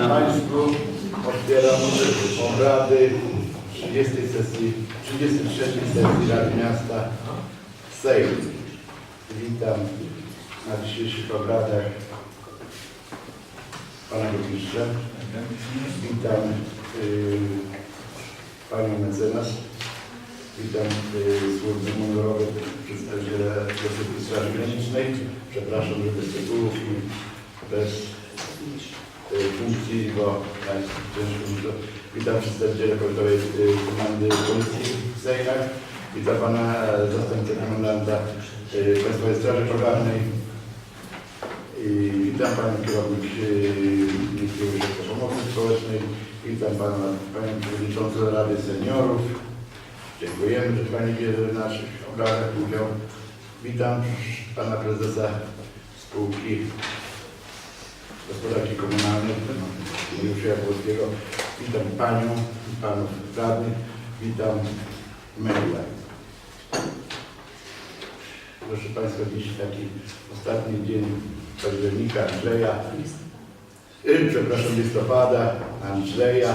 Państwu. Otwieram obrady 33 sesji Rady Miasta Sejm. Witam na dzisiejszych obradach pana burmistrza. Witam panią mecenas. Witam służby mundurowe, przedstawiciela Straży Granicznej. Przepraszam, że bez tytułów i bez funkcji, bo ciężko mi to. Witam przedstawiciela powiatowej komandy policji w Sejmach. Witam pana zastępcę komendanta Państwowej Straży Pożarnej. Witam panią kierownik Ośrodka Pomocy Społecznej. Witam panią przewodniczącą Rady Seniorów. Dziękujemy, że pani bierze w naszych obradach udział. Witam pana prezesa spółki gospodarki komunalnej, Mariusza Jabłowskiego. Witam panią i panów radnych. Witam media. Proszę państwa, dziś taki ostatni dzień października, listopada, Andrzeja.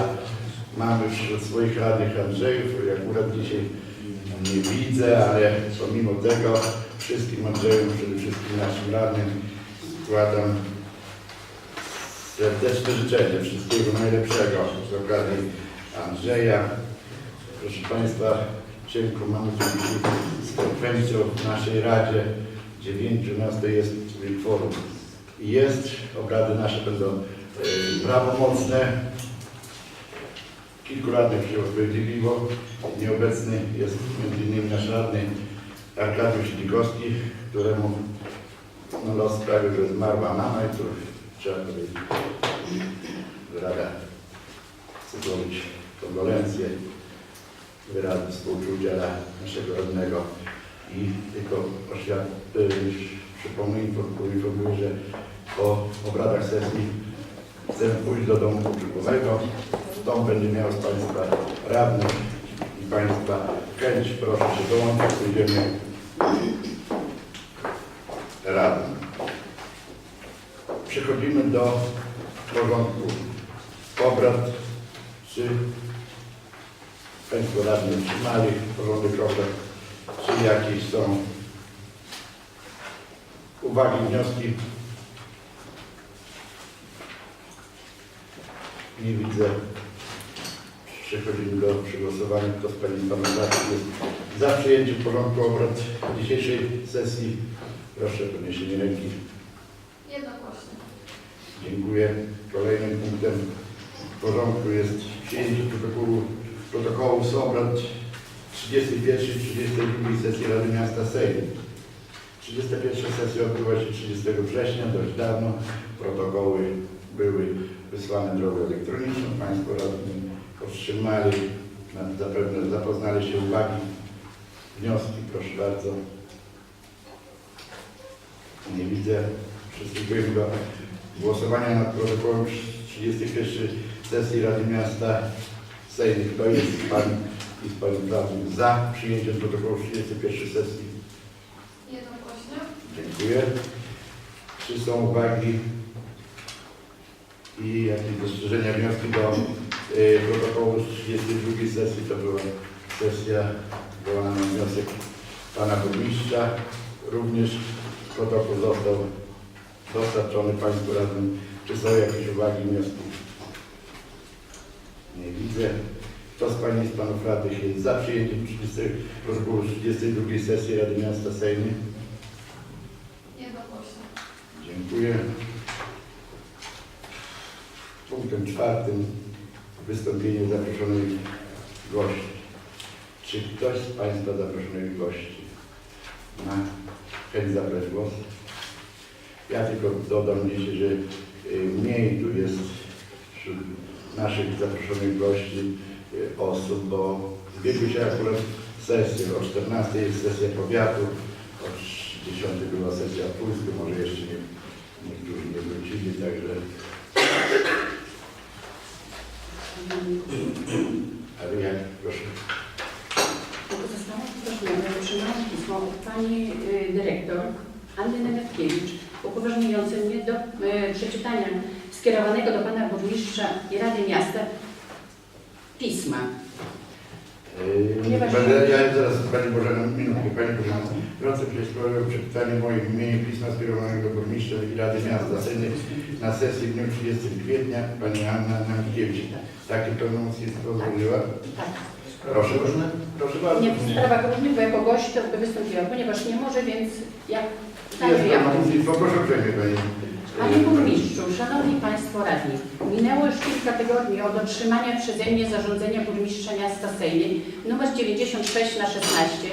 Mamy wśród swoich radnych Andrzejów, akurat dzisiaj nie widzę, ale pomimo tego wszystkim Andrzejom, przede wszystkim naszym radnym składam serdeczne życzenie wszystkiego najlepszego z okazji Andrzeja. Proszę państwa, cienko mamy tu dzisiaj z frekwencją w naszej Radzie 9, nas to jest forum. I jest, obrady nasze będą prawomocne. Kilku radnych przyjął sprawiedliwie. Nieobecny jest m.in. nasz radny Arkadiusz Dzikowski, któremu los sprawił, że zmarła mama i tu trzeba powiedzieć, Rada chce złożyć kondolencje, wyrazy współczucia dla naszego radnego i tylko przypomnę, informuję, że po obradach sesji chcemy pójść do domu pogrzebowego. Dom będzie miał z państwa radnych i państwa chęć. Proszę się dołączyć, pójdziemy radnym. Przechodzimy do porządku obrad. Czy państwo radni otrzymali porządek obrad? Czy jakieś są uwagi, wnioski? Nie widzę. Przechodzimy do przegłosowania. Kto z pań i panów radnych jest za przyjęciem porządku obrad dzisiejszej sesji? Proszę o podniesienie ręki. Jednogłośnie. Dziękuję. Kolejnym punktem porządku jest przyjęcie protokołu z obrad 31 i 32 sesji Rady Miasta Sejm. 31 sesja odbyła się 30 września, dość dawno. Protokoły były wysłane drogą elektroniczną. Państwo radni otrzymali, zapewne zapoznali się uwagi, wnioski. Proszę bardzo. Nie widzę. Przystępujemy do głosowania nad protokołem 31 sesji Rady Miasta Sejm. Kto jest z pań i z panów radnych za przyjęciem protokołu 31 sesji? Jednogłośnie. Dziękuję. Czy są uwagi i jakieś zastrzeżenia, wnioski do protokołu 32 sesji? To była sesja wywołana na wniosek pana burmistrza. Również protokół został dostarczony państwu radnym. Czy są jakieś uwagi, wnioski? Nie widzę. Kto z pań i z panów radnych jest za przyjęciem protokołu 32 sesji Rady Miasta Sejmu? Jednogłośnie. Dziękuję. Punktem czwartym wystąpienie zaproszonych gości. Czy ktoś z państwa zaproszonych gości ma chęć zabrać głos? Ja tylko dodam dzisiaj, że mniej tu jest wśród naszych zaproszonych gości osób, bo zbiegły się akurat sesje. O 14 jest sesja powiatu, o 10 była sesja w Półsku, może jeszcze niektórzy nie wrócili, także... Ale jak? Proszę. Zostało proszone, otrzymałam pismo od pani dyrektor Anny Nemetkiewicz upoważniające mnie do przeczytania skierowanego do pana burmistrza burmistrza i Rady Miasta pisma. Ja zaraz Pani Bożena, minutkę. Pani Bożena, proszę przysłowią przeczytanie moim imieniu pisma skierowanego do burmistrza i Rady Miasta Sejny na sesji w dniu 30 kwietnia Pani Anna Namkiewicz. Takie pełnomocnictwo złożyła? Tak. Proszę, proszę bardzo. Nie w sprawach różnych, bo jako gość to by wystąpiła, ponieważ nie może, więc jak Jest pełnomocnictwo, proszę uprzejmie Pani. Panie Burmistrzu, Szanowni Państwo Radni, minęło już kilka tygodni od otrzymania przeze mnie zarządzenia Burmistrza Miasta Sejny nr 96/16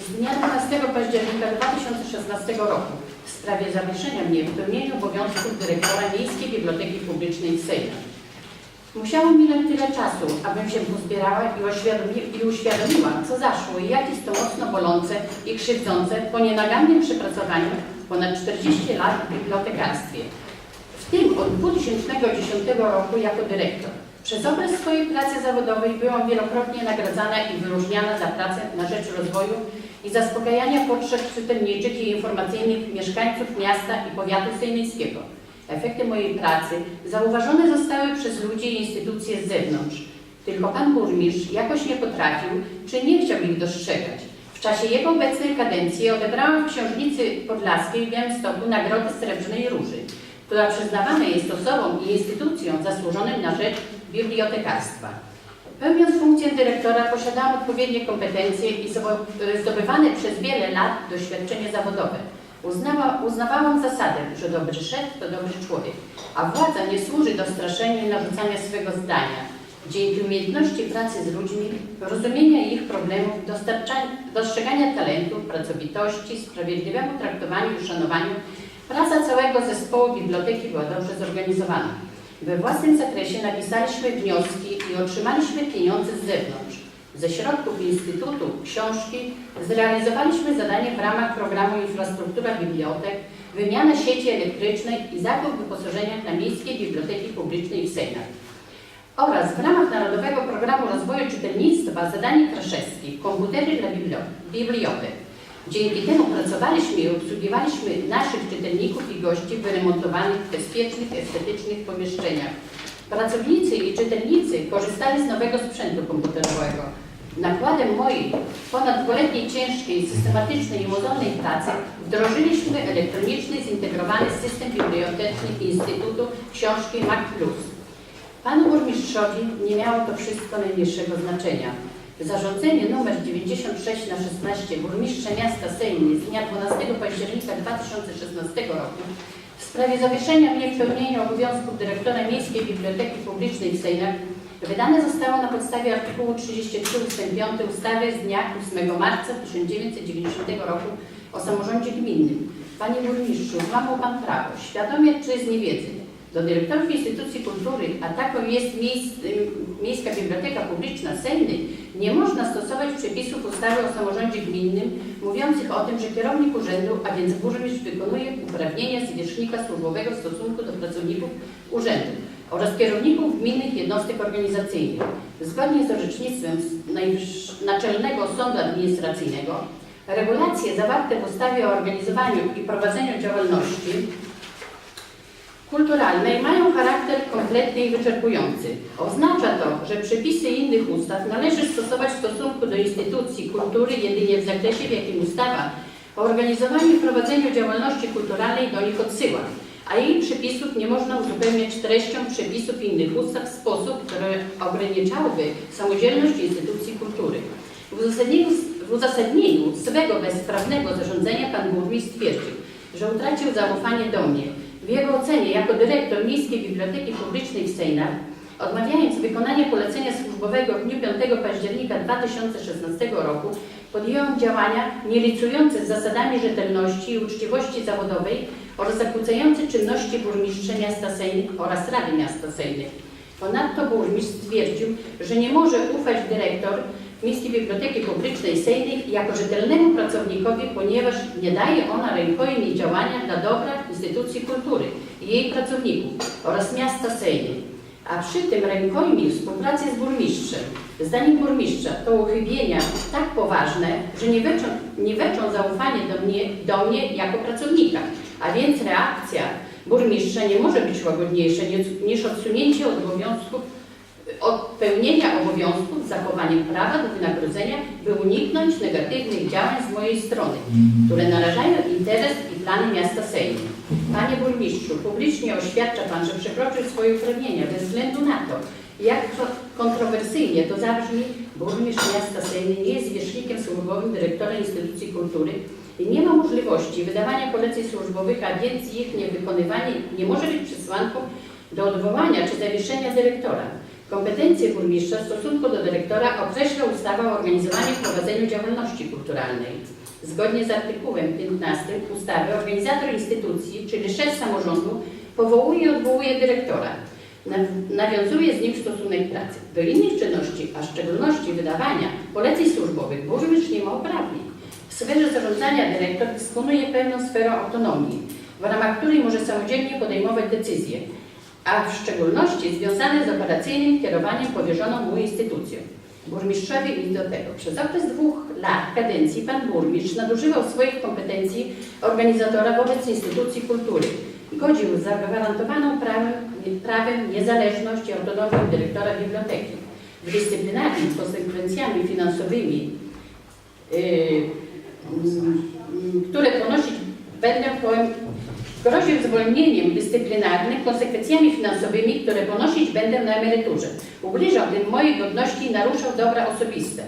z dnia 12 października 2016 roku w sprawie zawieszenia mnie w pełnieniu obowiązków dyrektora Miejskiej Biblioteki Publicznej w Sejmie. Musiało minąć tyle czasu, abym się pozbierała i uświadomiła, co zaszło i jak jest to mocno bolące i krzywdzące po nienagannym przepracowaniu ponad 40 lat w bibliotekarstwie. W tym od 2010 roku jako dyrektor. Przez okres swojej pracy zawodowej byłam wielokrotnie nagradzana i wyróżniana za pracę na rzecz rozwoju i zaspokajania potrzeb czytelniczych i informacyjnych mieszkańców miasta i powiatu sejmińskiego. Efekty mojej pracy zauważone zostały przez ludzi i instytucje z zewnątrz. Tylko Pan Burmistrz jakoś nie potrafił, czy nie chciał ich dostrzegać. W czasie jego obecnej kadencji odebrałam w Książnicy Podlaskiej w Białymstoku Nagrodę Srebrnej Róży, która przyznawana jest osobom i instytucjom zasłużonym na rzecz bibliotekarstwa. Pełniąc funkcję dyrektora posiadałam odpowiednie kompetencje i zdobywane przez wiele lat doświadczenie zawodowe. Uznawałam zasadę, że dobry szef to dobry człowiek, a władza nie służy do straszenia i narzucania swego zdania. Dzięki umiejętności pracy z ludźmi, rozumienia ich problemów, dostrzegania talentów, pracowitości, sprawiedliwemu traktowaniu i szanowaniu, praca całego zespołu biblioteki była dobrze zorganizowana. We własnym zakresie napisaliśmy wnioski i otrzymaliśmy pieniądze z zewnątrz. Ze środków Instytutu Książki zrealizowaliśmy zadanie w ramach programu Infrastruktura Bibliotek, wymiana sieci elektrycznej i zakup wyposażenia dla Miejskiej Biblioteki Publicznej w Sejnach. Oraz w ramach Narodowego Programu Rozwoju Czytelnictwa zadanie Kraszewskie komputery dla bibliotek. Dzięki temu pracowaliśmy i obsługiwaliśmy naszych czytelników i gości w wyremontowanych, bezpiecznych, estetycznych pomieszczeniach. Pracownicy i czytelnicy korzystali z nowego sprzętu komputerowego. Nakładem mojej ponad dwuletniej ciężkiej, systematycznej i mozolnej pracy wdrożyliśmy elektroniczny, zintegrowany system biblioteczny Instytutu Książki Mac+. Panu burmistrzowi nie miało to wszystko najmniejszego znaczenia. Zarządzenie nr 96/16 burmistrza miasta Sejny z dnia 12 października 2016 roku w sprawie zawieszenia mnie w pełnieniu obowiązków dyrektora Miejskiej Biblioteki Publicznej w Sejnach wydane zostało na podstawie artykułu 33 ust. 5 ustawy z dnia 8 marca 1990 roku o samorządzie gminnym. Panie burmistrzu, złamał Pan prawo, świadomie czy z niewiedzy. Do dyrektorów instytucji kultury, a taką jest Miejska Biblioteka Publiczna Sejny, nie można stosować przepisów ustawy o samorządzie gminnym mówiących o tym, że kierownik urzędu, a więc burmistrz, wykonuje uprawnienia zwierzchnika służbowego w stosunku do pracowników urzędu oraz kierowników gminnych jednostek organizacyjnych. Zgodnie z orzecznictwem Naczelnego Sądu Administracyjnego regulacje zawarte w ustawie o organizowaniu i prowadzeniu działalności kulturalnej mają charakter kompletny i wyczerpujący. Oznacza to, że przepisy innych ustaw należy stosować w stosunku do instytucji kultury jedynie w zakresie, w jakim ustawa o organizowaniu i prowadzeniu działalności kulturalnej do nich odsyła, a jej przepisów nie można uzupełniać treścią przepisów innych ustaw w sposób, który ograniczałby samodzielność instytucji kultury. W uzasadnieniu swego bezprawnego zarządzenia Pan burmistrz stwierdził, że utracił zaufanie do mnie. W jego ocenie, jako dyrektor Miejskiej Biblioteki Publicznej w Sejnach, odmawiając wykonania polecenia służbowego w dniu 5 października 2016 roku, podjąłem działania nielicujące z zasadami rzetelności i uczciwości zawodowej oraz zakłócające czynności burmistrza miasta Sejny oraz Rady Miasta Sejny. Ponadto burmistrz stwierdził, że nie może ufać dyrektor Miejskiej Biblioteki Publicznej Sejny jako rzetelnemu pracownikowi, ponieważ nie daje ona rękojmi działania dla dobra instytucji kultury i jej pracowników oraz miasta Sejny. A przy tym rękojmi współpracy z burmistrzem. Zdaniem burmistrza to uchybienia tak poważne, że nie weczą zaufanie do mnie jako pracownika, a więc reakcja burmistrza nie może być łagodniejsze niż odsunięcie od pełnienia obowiązków z zachowaniem prawa do wynagrodzenia, by uniknąć negatywnych działań z mojej strony, które narażają interes i plany miasta Sejmu. Panie burmistrzu, publicznie oświadcza Pan, że przekroczył swoje uprawnienia bez względu na to, jak kontrowersyjnie to zabrzmi. Burmistrz miasta Sejmu nie jest zwierzchnikiem służbowym dyrektora instytucji kultury i nie ma możliwości wydawania poleceń służbowych, a więc ich niewykonywanie nie może być przesłanką do odwołania czy zawieszenia dyrektora. Kompetencje burmistrza w stosunku do dyrektora określa ustawa o organizowaniu i prowadzeniu działalności kulturalnej. Zgodnie z artykułem 15 ustawy organizator instytucji, czyli szef samorządu, powołuje i odwołuje dyrektora. Nawiązuje z nim stosunek pracy. Do innych czynności, a w szczególności wydawania poleceń służbowych, burmistrz nie ma uprawnień. W sferze zarządzania dyrektor dysponuje pełną sferą autonomii, w ramach której może samodzielnie podejmować decyzje, a w szczególności związane z operacyjnym kierowaniem powierzoną mu instytucją. Burmistrzowi nic do tego. Przez okres 2 lat kadencji pan burmistrz nadużywał swoich kompetencji organizatora wobec instytucji kultury. Godził zagwarantowaną prawem niezależność i autonomię dyrektora biblioteki. W dyscyplinarnym konsekwencjami finansowymi, które ponosić będę groził zwolnieniem dyscyplinarnym, konsekwencjami finansowymi, które ponosić będę na emeryturze. Ubliżał tym mojej godności i naruszał dobra osobiste.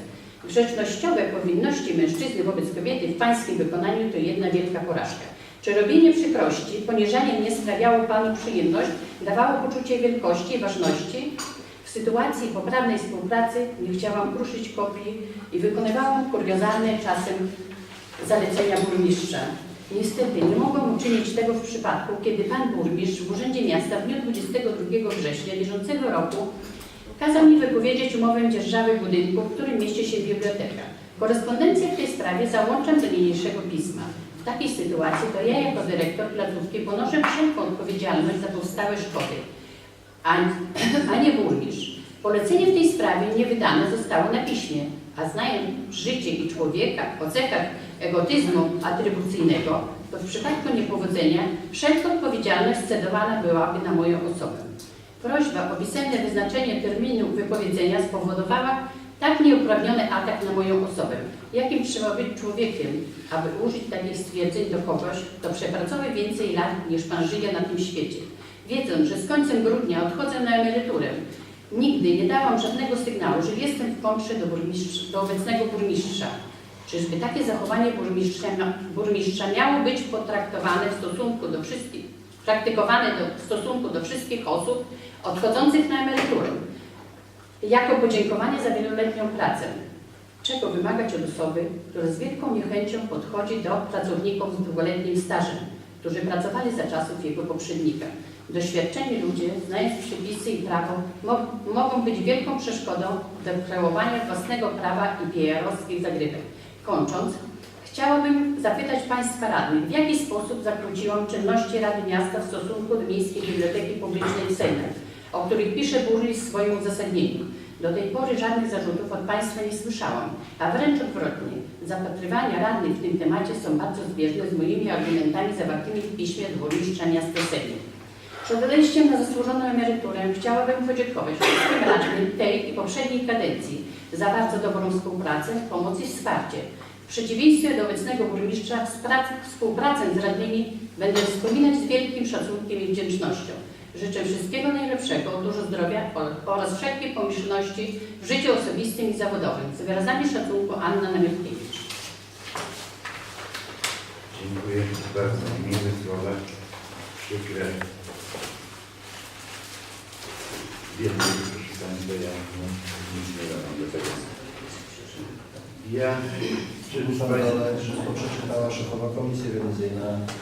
Grzecznościowe powinności mężczyzny wobec kobiety w pańskim wykonaniu to jedna wielka porażka. Czy robienie przykrości, poniżanie mnie sprawiało panu przyjemność, dawało poczucie wielkości i ważności? W sytuacji poprawnej współpracy nie chciałam kruszyć kopii i wykonywałam kuriozalne czasem zalecenia burmistrza. Niestety nie mogłam uczynić tego w przypadku, kiedy pan burmistrz w Urzędzie Miasta w dniu 22 września bieżącego roku kazał mi wypowiedzieć umowę dzierżawy budynku, w którym mieści się biblioteka. Korespondencję w tej sprawie załączam do niniejszego pisma. W takiej sytuacji to ja jako dyrektor placówki ponoszę wszelką odpowiedzialność za powstałe szkody, a nie burmistrz. Polecenie w tej sprawie nie wydane zostało na piśmie, a znając życie i człowieka o cechach egotyzmu atrybucyjnego, to w przypadku niepowodzenia wszelka odpowiedzialność scedowana byłaby na moją osobę. Prośba o pisemne wyznaczenie terminu wypowiedzenia spowodowała tak nieuprawniony atak na moją osobę. Jakim trzeba być człowiekiem, aby użyć takich stwierdzeń do kogoś, kto przepracował więcej lat niż pan żyje na tym świecie? Wiedząc, że z końcem grudnia odchodzę na emeryturę, nigdy nie dałam żadnego sygnału, że jestem w kontrze do obecnego burmistrza. Czyżby takie zachowanie burmistrza miało być potraktowane praktykowane w stosunku do wszystkich osób odchodzących na emeryturę, jako podziękowanie za wieloletnią pracę? Czego wymagać od osoby, która z wielką niechęcią podchodzi do pracowników z długoletnim stażem, którzy pracowali za czasów jego poprzednika? Doświadczeni ludzie, znając przepisy i prawo, mogą być wielką przeszkodą do kreowania własnego prawa i PR-owskich zagrywek. Kończąc, chciałabym zapytać Państwa radnych, w jaki sposób zakłóciłam czynności Rady Miasta w stosunku do Miejskiej Biblioteki Publicznej w Sejmie, o których pisze burmistrz w swoim uzasadnieniu. Do tej pory żadnych zarzutów od Państwa nie słyszałam, a wręcz odwrotnie. Zapatrywania radnych w tym temacie są bardzo zbieżne z moimi argumentami zawartymi w piśmie do burmistrza miasta Sejmu. Przed odejściem na zasłużoną emeryturę chciałabym podziękować wszystkim radnym tej i poprzedniej kadencji za bardzo dobrą współpracę, pomoc i wsparcie. W przeciwieństwie do obecnego burmistrza współpracę z radnymi będę wspominać z wielkim szacunkiem i wdzięcznością. Życzę wszystkiego najlepszego, dużo zdrowia oraz wszelkiej pomyślności w życiu osobistym i zawodowym. Z wyrazami szacunku, Anna Namiotkiewicz. Dziękuję bardzo. Miłe słowa, przykre. Wiem, proszę Państwa, ja nic nie dodam do tego. Muszę dodać, że to przeczytała szefowa Komisji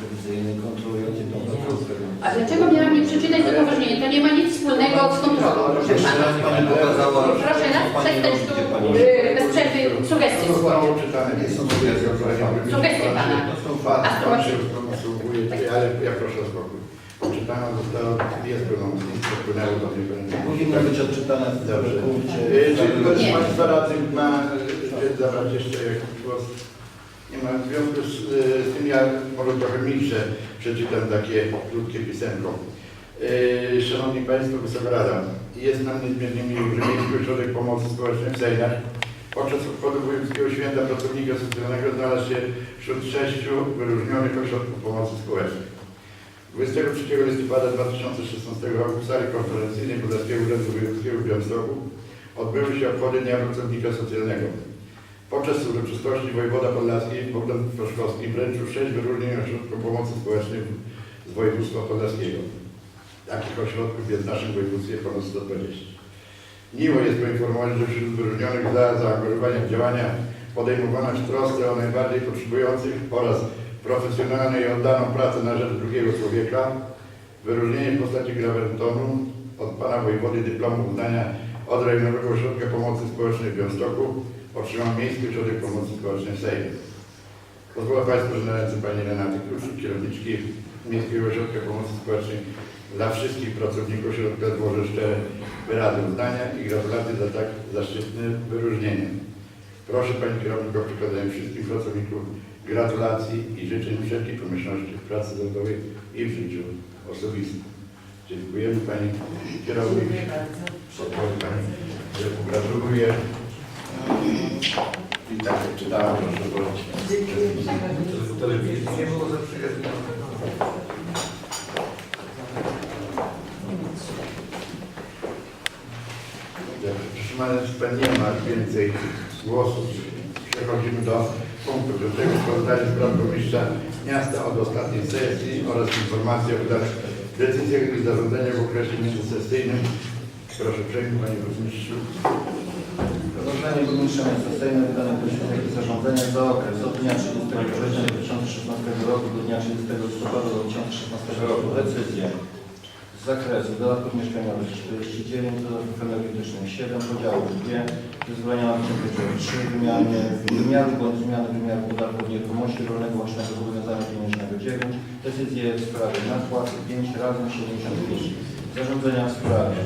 Rewizyjnej kontrolującej tą placówkę. A dlaczego miałam nie przeczytać to poważnie? To nie ma nic wspólnego z kontrolą, proszę Pana. Pani pokazała, Proszę nas przestać tu bez przerwy sugestie zgłosić. Sugestie Pana. Ale ja proszę o spokój. Czytana została, jest pełnomocnictwo, wpłynęło do mnie pełnomocnictwo. Powinno być odczytane w Dobrze. punkcie. Czy ktoś z Państwa radnych ma zabrać jeszcze jakiś głos? Nie ma. W związku z tym ja może trochę milsze przeczytam takie krótkie pisemko. Szanowni Państwo, Wysoka Rada, jest nam niezmiernie miło, że Miejski Ośrodek Pomocy Społecznej w Sejnach podczas obchodu Wojewódzkiego Święta Pracownika Socjalnego znalazł się wśród 6 wyróżnionych ośrodków pomocy społecznej. 23 listopada 2016 roku w sali konferencyjnej Podlaskiego Urzędu Wojewódzkiego w Białymstoku odbyły się obchody Dnia Pracownika Socjalnego. Podczas uroczystości wojewoda podlaski Bogdan Proszkowski wręczył 6 wyróżnień ośrodków pomocy społecznej z województwa podlaskiego. Takich ośrodków jest w naszym województwie ponad 120. Miło jest poinformować, że wśród wyróżnionych za zaangażowanie w działania podejmowane w trosce o najbardziej potrzebujących oraz profesjonalną i oddaną pracę na rzecz drugiego człowieka, wyróżnienie w postaci grawentonu od pana wojewody dyplomu uznania od Rejonowego Ośrodka Pomocy Społecznej w Białymstoku otrzymał Miejski Ośrodek Pomocy Społecznej w Sejmie. Pozwolę Państwu, że na ręce pani Renaty Kruszczyk, kierowniczki Miejskiego Ośrodka Pomocy Społecznej, dla wszystkich pracowników ośrodka złożę szczere wyrazy uznania i gratulacje za tak zaszczytne wyróżnienie. Proszę Pani Kierownik o przekazanie wszystkim pracownikom gratulacji i życzeń wszelkiej pomyślności w pracy zawodowej i w życiu osobistym. Dziękujemy Pani Kierownik. Dziękuję Pani. Gratuluję. I tak jak czytałem, proszę powiedzieć. Telewizji nie było za przyjemne. Nie ma więcej głosów. Przechodzimy do punktu 5. Sprawozdania spraw burmistrza miasta od ostatniej sesji oraz informacji o wydanych decyzjach i zarządzeniach w okresie międzysesyjnym. Proszę uprzejmie, Panie Burmistrzu. Sprawozdanie burmistrza miasta Sejmu wydanych decyzjach i zarządzeniach za okres od dnia 30 września 2016 roku do dnia 30 listopada 2016 roku. Decyzje z zakresu dodatków mieszkaniowych 49, dodatków energetycznych 7, podziałów 2, zezwolenia na temperaturę 3, wymiaru bądź zmiany wymiaru podatku od nieruchomości rolnego łącznego zobowiązania pieniężnego 9, decyzje w sprawie nadpłaty 5, razem 75, zarządzenia w sprawie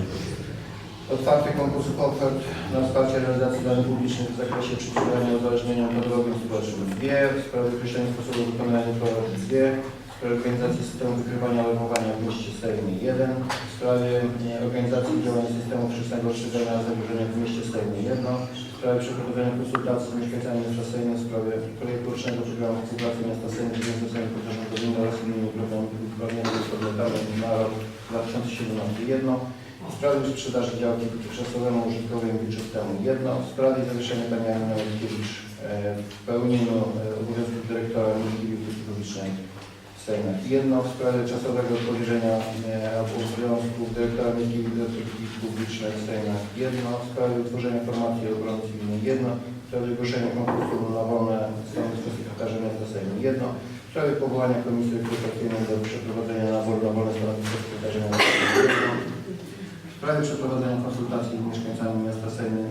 otwarcie konkursów ofert na wsparcie realizacji zadań publicznych w zakresie przeciwdziałania uzależnieniom podrobnym społecznym 2, w sprawie określenia sposobu wykonania prawa 2, w sprawie organizacji systemu wykrywania alarmowania w mieście Sejmie 1, w sprawie organizacji działania systemu wczesnego ostrzegania zagrożenia w mieście Sejmie 1, w sprawie przeprowadzenia konsultacji z mieszkańcami miasta Sejmu w sprawie projektu rocznego programu współpracy miasta Sejmu z Sejmu Pozarządowym oraz innymi programami uprawnionymi z podmiotami na rok 2017 1, w sprawie sprzedaży działki dotychczasowemu użytkowi wieczystemu 1, w sprawie zawieszenia pani Anny Wojtkiewicz w pełnieniu obowiązków dyrektora Miejskiej Biblioteki Publicznej w Sejmach 1, w sprawie czasowego powierzenia obowiązków dyrektora Miejskiej Biblioteki Publicznej w Sejmach 1, w sprawie utworzenia formacji obrony cywilnej 1, w sprawie ogłoszenia konkursu na wolne stanowisko sekretarza miasta Sejmu 1, w sprawie powołania komisji rekrutacyjnej do przeprowadzenia naboru na wolne stanowisko sekretarza miasta Sejmu 1, w sprawie przeprowadzenia konsultacji z mieszkańcami miasta Sejmu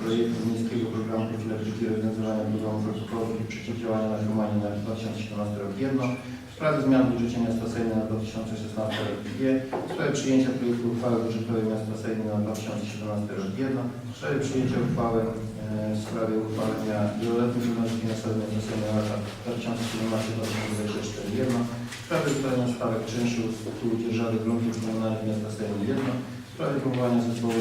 projektu miejskiego programu profilaktyki i rozwiązywania problemów alkoholowych i przeciwdziałania narkomanii na 2017 rok 1, w sprawie zmian w budżecie miasta Sejmu na 2016 rok 2, w sprawie przyjęcia projektu uchwały budżetowej miasta Sejmu na 2017 rok 1, w sprawie przyjęcia uchwały w sprawie uchwalenia wieloletniej prognozy finansowej miasta Sejmu na lata 2017-2024 1, w sprawie ustalenia stawek czynszu z tytułu dzierżawy gruntów komunalnych miasta Sejmu 1, w sprawie powołania zespołu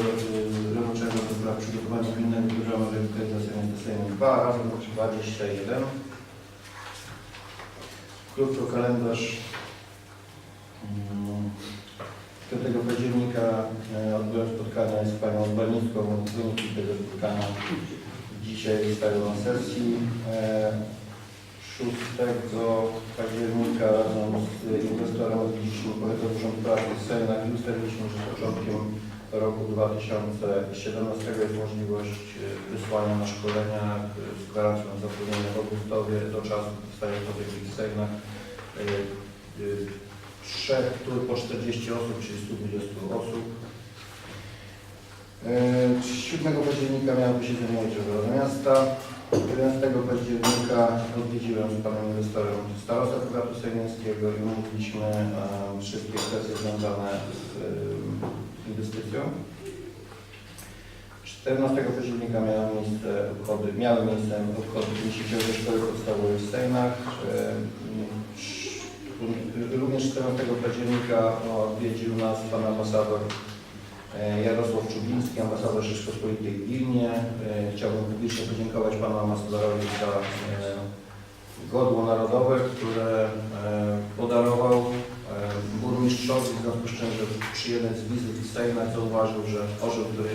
roboczego do spraw przygotowania gminnego programu rewitalizacji miasta Sejmu 2, razem 21. Krótko kalendarz 5 października odbyłem spotkania z panią Barnicką. Wyniki tego spotkania dzisiaj stają na sesji. 6 października razem z inwestorem odwiedziliśmy Powiatowy Urząd Pracy w Sejnach i ustaliliśmy, że z początkiem roku 2017 jest możliwość wysłania na szkolenia z gwarancją zatrudnienia w Augustowie do czasu powstania w Sejnach 3 tur po 40 osób, czyli 120 osób. 7 października miało posiedzenie Młodzieży Rady Miasta. 11 października odwiedziłem z panem inwestorem starostwa powiatu sejmińskiego i omówiliśmy wszystkie kwestie związane z inwestycją. 14 października miały miejsce obchody 50. Szkoły Podstawowej w Sejnach. Również 14 października odwiedził nas pan ambasador Jarosław Czubiński, ambasador Rzeczypospolitej w Wilnie. Chciałbym publicznie podziękować panu ambasadorowi za godło narodowe, które podarował burmistrzowi, w związku z czym, że przy jednej z wizyt w Sejmach zauważył, że orzeł, który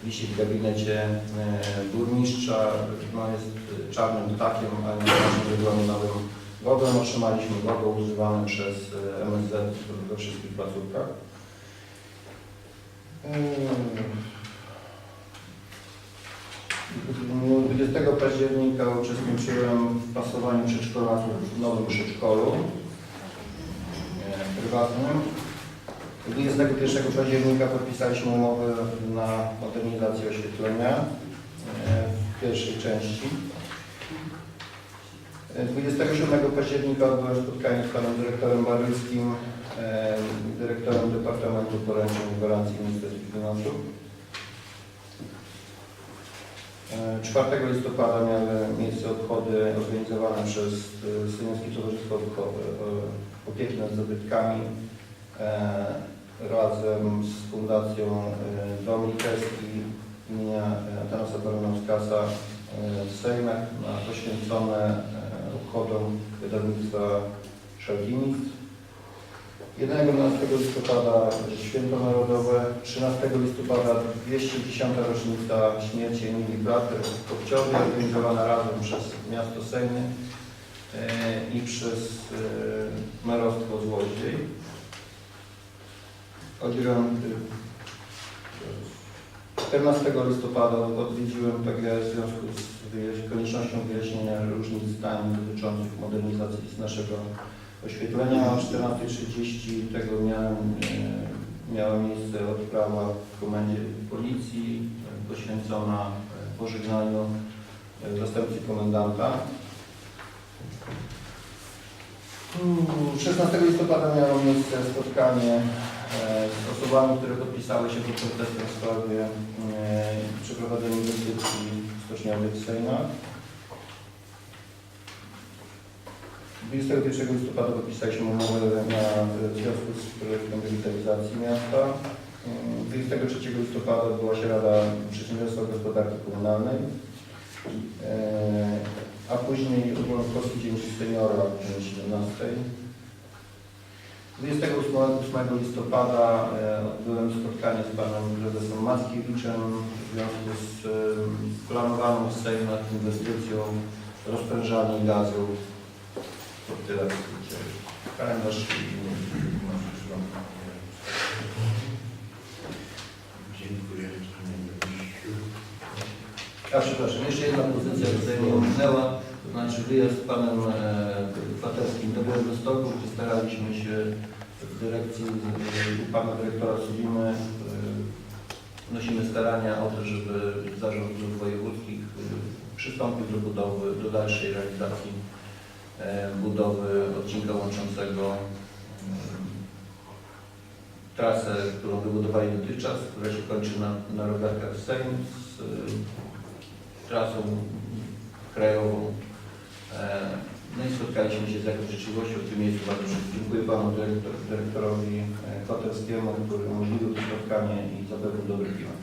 wisi w gabinecie burmistrza, jest czarnym ptakiem, a nie naszym regulaminowym godłem. Otrzymaliśmy godło używane przez MSZ we wszystkich placówkach. 20 października uczestniczyłem w pasowaniu przedszkolaków w nowym przedszkolu prywatnym. 21 października podpisaliśmy umowę na modernizację oświetlenia w pierwszej części. 27 października odbyłem spotkanie z panem dyrektorem Baryckim, dyrektorem Departamentu Poręczeń i Gwarancji w Ministerstwie Finansów. 4 listopada miały miejsce obchody organizowane przez Seniowskie Towarzystwo Opieki nad Zabytkami razem z Fundacją Dom Literski imienia Atanasa Baranowskasa w Sejmach poświęcone obchodom wydawnictwa Szalginic. 11 listopada Święto Narodowe, 13 listopada 210. rocznica śmierci Emilii Blatter w Kopciowie, organizowana razem przez miasto Sejmy i przez merostwo Złoździej. 14 listopada odwiedziłem PGS w związku z koniecznością wyjaśnienia różnic zdań dotyczących modernizacji naszego oświetlenia. O 14:30 tego miała miejsce odprawa w komendzie policji poświęcona pożegnaniu zastępcy komendanta. 16 listopada miało miejsce spotkanie z osobami, które podpisały się pod protestem w sprawie przeprowadzenia inwestycji stoczniowych w Sejmach. 21 listopada podpisaliśmy umowę w związku z projektem rewitalizacji miasta. 23 listopada odbyła się Rada Przedsiębiorstwa Gospodarki Komunalnej, a później Ogólnopolski Dzień Seniora o godzinie 17. 28 listopada odbyłem spotkanie z panem prezesem Mackiewiczem w związku z planowaną w Sejmach inwestycją rozprężalni gazu. To tyle w skrócie. Kalendarz Dziękuję. A przepraszam, jeszcze jedna pozycja tutaj mnie ominęła, to znaczy wyjazd z panem Kwaterskim do Białegostoku, gdzie staraliśmy się w dyrekcji u pana dyrektora Subimy, nosimy starania o to, żeby Zarząd Dróg Wojewódzkich przystąpił do budowy, do dalszej realizacji budowy odcinka łączącego trasę, którą wybudowali dotychczas, która się kończy na Rogarkach Sejm z trasą krajową. No i spotkaliśmy się z jakąś życzliwością w tym miejscu. Bardzo dziękuję panu dyrektorowi Koterskiemu, który umożliwił to spotkanie i zapewnił dobry klimat.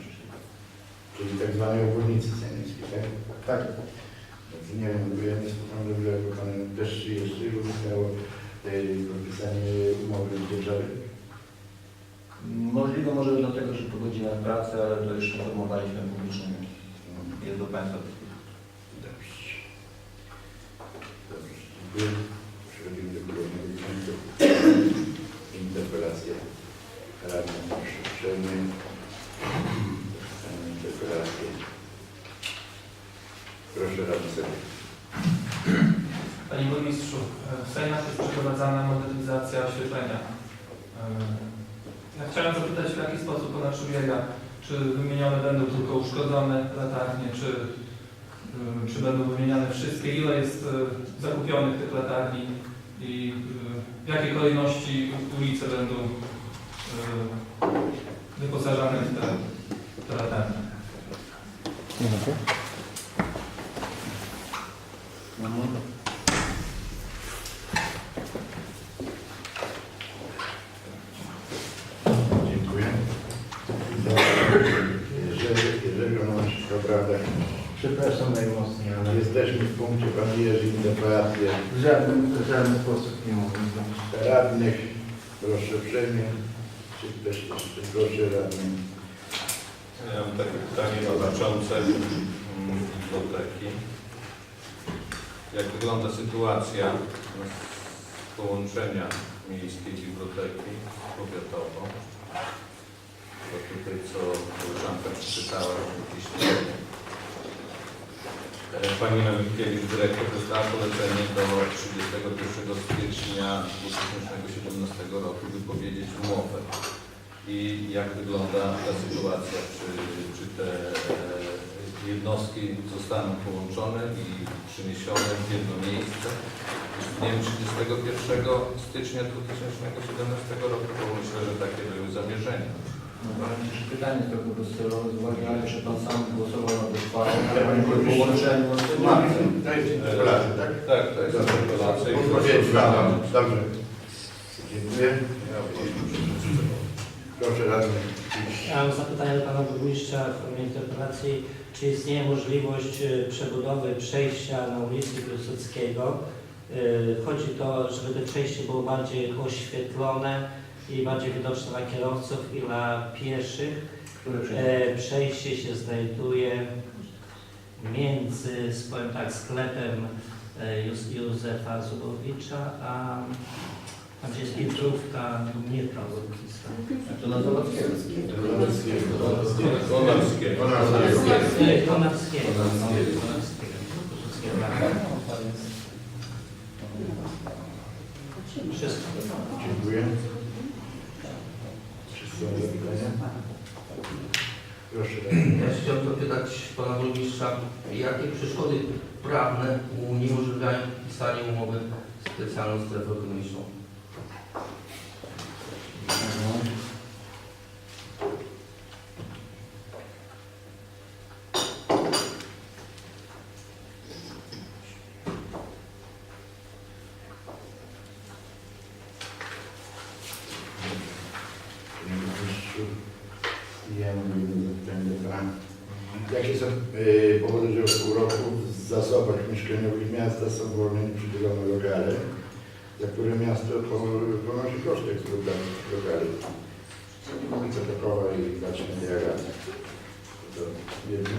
Czyli tak zwanej obwodnicy sejmickiej, tak? Tak. Znaczy, nie wiem, bo ja nie spotkałem, że jako pan też jeszcze miało podpisanie umowy z dzierżawy. Możliwe może dlatego, że po godzinach pracy, ale to już informowaliśmy publicznie. Jest do państwa. Dobrze. Dobrze, dziękuję. Przechodzimy do kolejnego punktu. Interpelacja radna. Proszę uprzejmie. Interpelację. Proszę radny sobie. Panie Burmistrzu, w Sejmach jest przeprowadzana modernizacja oświetlenia. Ja chciałem zapytać, w jaki sposób ona przebiega. Czy wymienione będą tylko uszkodzone latarnie, czy będą wymieniane wszystkie? Ile jest zakupionych tych latarni i w jakiej kolejności ulice będą wyposażane w te latarnie? Minuty. Dziękuję. Jeżeli ono wszystko prawda, Przepraszam najmocniej, ale jesteśmy w punkcie Pan Jerzy interpelację w żaden sposób nie mogę znać. radnych. Proszę uprzejmie. Czy ktoś jeszcze proszę radnych? Ja mam takie pytanie dotyczące biblioteki. Jak wygląda sytuacja połączenia miejskiej biblioteki z powiatową? Bo tutaj co koleżanka przeczytała, że pani Nowickiewicz, dyrektor, dostała polecenie do 31 stycznia 2017 roku wypowiedzieć umowę. I jak wygląda ta sytuacja? Czy te jednostki zostaną połączone i przeniesione w jedno miejsce z dniem 31 stycznia 2017 roku? Bo myślę, że takie były zamierzenia. No właśnie, czy pytanie trochę bezcelowe, z uwagi na to, że Pan sam głosował na uchwałę, ale Pani po połączeniu z marcem. To jest interpelacja, tak? Tak, to jest interpelacja. Odpowiedź Pana. Dobrze. Dziękuję. Proszę radny. Ja mam zapytanie do Pana Burmistrza w formie interpelacji. Czy istnieje możliwość przebudowy przejścia na ulicy Piłsudskiego? Chodzi o to, żeby to przejście było bardziej oświetlone i bardziej widoczne dla kierowców i dla pieszych. Które przejdzie? Przejście się znajduje między, powiem tak, sklepem Józefa Zubowicza, a tam gdzie jest pietrówka Mirka Lotnictwa. To na Zawadzkiego. Konarskiego. Konarskiego. Wszystko. Dziękuję. Wszyscy mają zapytania? Proszę radny. Ja chciałbym zapytać Pana Burmistrza, jakie przeszkody prawne uniemożliwiają podpisanie umowy z specjalną strefą ekonomiczną? Panie Burmistrzu, ja mam jedno zapytanie do Pana. Jakie są powody, że w pół roku w zasobach mieszkaniowych miasta są wolne nieprzydzielone lokale, za które miasto ponosi koszty eksploatacji tych lokali? Ulica Tokowa i Baczna Diaga. To wiemy.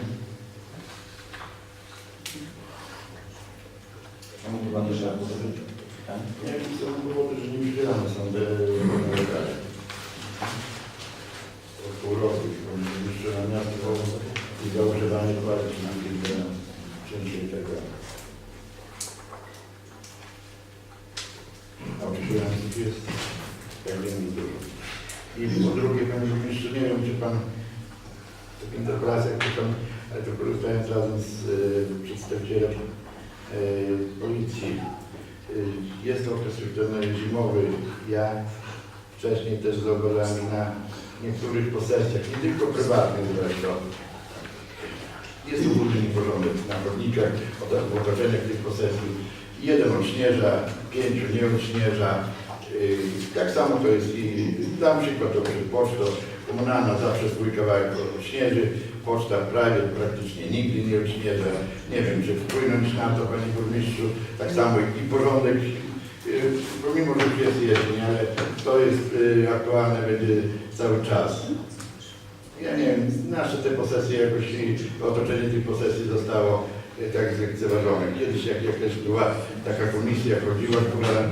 A mógłby Pan jeszcze raz powtórzyć pytanie? Nie wiem, są powody, że nie przydzielane są te wolne lokale. Od pół roku już na miasto i za używanie płacić na kilka części tego. A używanych jest tak wiemy dużo. I po drugie, Panie Burmistrzu, nie wiem, czy Pan w interpelacjach pytam, ale to korzystając razem z przedstawicielem policji, jest okres już ten zimowy. Ja wcześniej też zauważyłem, że na niektórych posesjach, nie tylko prywatnych zresztą, jest ogólny nieporządek na chodnikach, w otoczeniach tych posesji. Jeden odśnieża, 5 nie odśnieża. Tak samo to jest i dam przykład, to przed pocztą komunalna zawsze swój kawałek odśnieży, poczta prawie praktycznie nigdy nie odśnieża. Nie wiem, czy wpłynąć na to, Panie Burmistrzu, tak samo i porządek, pomimo, że już jest jesień, ale to jest aktualne będzie cały czas. Ja nie wiem, nasze te posesje jakoś, otoczenie tych posesji zostało tak zlekceważone. Kiedyś jak jakaś była taka komisja, chodziła, która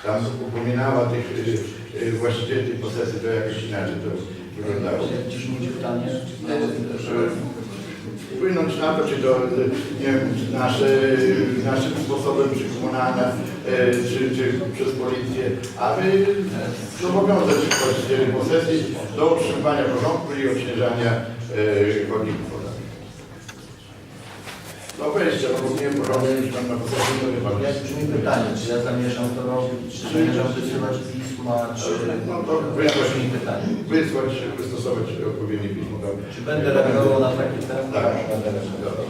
tam upominała tych właścicieli tych posesji, to jakoś inaczej to wyglądało. Czyż będzie pytanie? Wpłynąć na to, czy to, nie wiem, naszym sposobem, czy komunalna, czy przez policję, aby zobowiązać właścicieli posesji do utrzymywania porządku i odśnieżania chodników. No weźcie, no bo nie porządek już tam na podstawie to chyba Jak brzmi pytanie, czy ja zamierzam to robić, czy zamierzam wysyłać pisma, czy... No to Jak brzmi pytanie? wysłać, wystosować odpowiednie pismo. Czy będę reagował na takie temat? Tak. Będę reagował.